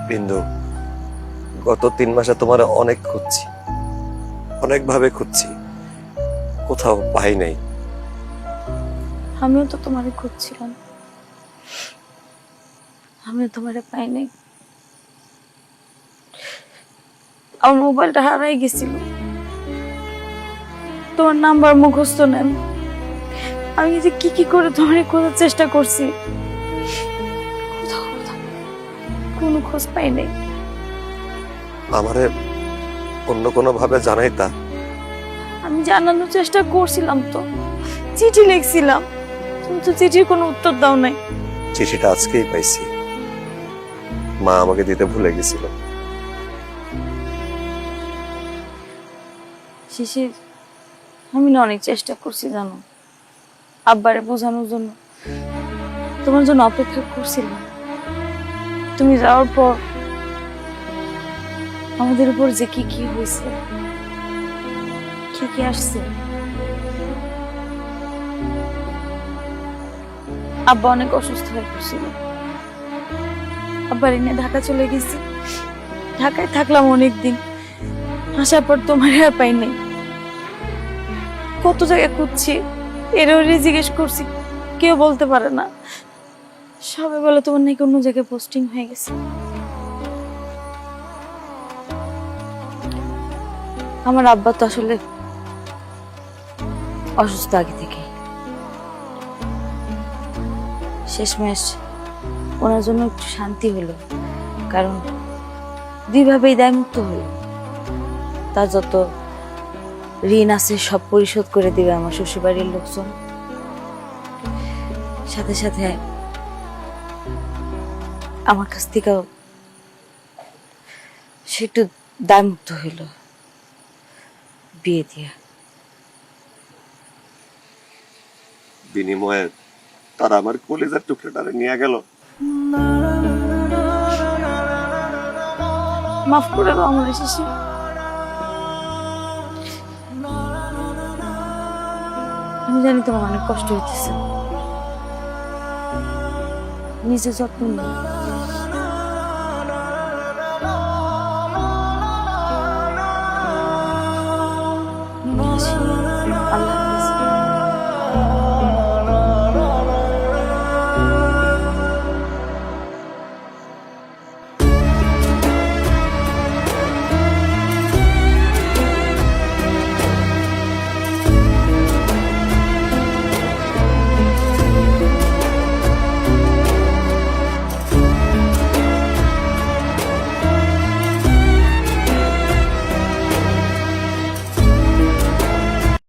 বিন্দু, গত 3 মাসে তোমার অনেক খুঁজছি, অনেকভাবে খুঁজছি, কোথাও পাই নাই। আমিও তো তোমারে খুঁজছিলাম, আমিও তোমারে পাই নাই। আমার মোবাইলটা হারাই গেছিল, তোমার নাম্বার মুখস্থ নেন। আমি যে কি কি করে তোমারে খোঁজার চেষ্টা করছি, কোথাও কোথাও কোনো খোঁজ পাই নাই। আমারে অন্য কোনো ভাবে জানাইতা। আমি জানানোর চেষ্টা করছিলাম, তো চিঠি লিখছিলাম, তুমি তো চিঠির কোনো উত্তর দাও নাই। চিঠিটা আজকেই পাইছি, মা আমাকে দিতে ভুলে গেছিল। শিশির, আমি না অনেক চেষ্টা করছি জানো, আব্বারে বোঝানোর জন্য, তোমার জন্য অপেক্ষা করছিলাম। তুমি যাওয়ার পর আমাদের উপর যে কি কি হয়েছে, কি কি আসছে, আব্বা অনেক অসুস্থ হয়ে পড়ছিল, আব্বার এনে ঢাকা চলে গেছি। ঢাকায় থাকলাম অনেকদিন, আসার পর তোমার আর পাই নাই। কত জায়গায় খুঁজছি, এর জিজ্ঞেস করছি, কেউ বলতে পারে না। সবাই বলে তোমার নাকি অন্য জায়গায় পোস্টিং হয়ে গেছে। আমার আব্বা তো আসলে অসুস্থ আগে থেকে, শেষমেশ ওনার জন্য একটু শান্তি হলো, কারণ দুইভাবেই দায়মুক্ত হলো। তার যত ঋণ আছে সব পরিশোধ করে দিবে আমার শ্বশুরবাড়ির লোকজন, সাথে সাথে আমার কাছ থেকেও সে একটু দায়মুক্ত হইল বিয়ে দিয়া। বিনিময়ে তারা আমার কলিজার টুকরাটারে নিয়ে গেল। মাফ করে দাও আমার শিশু, আমি জানি তোমার অনেক কষ্ট হইতেছে, নিজের যত্ন নিও।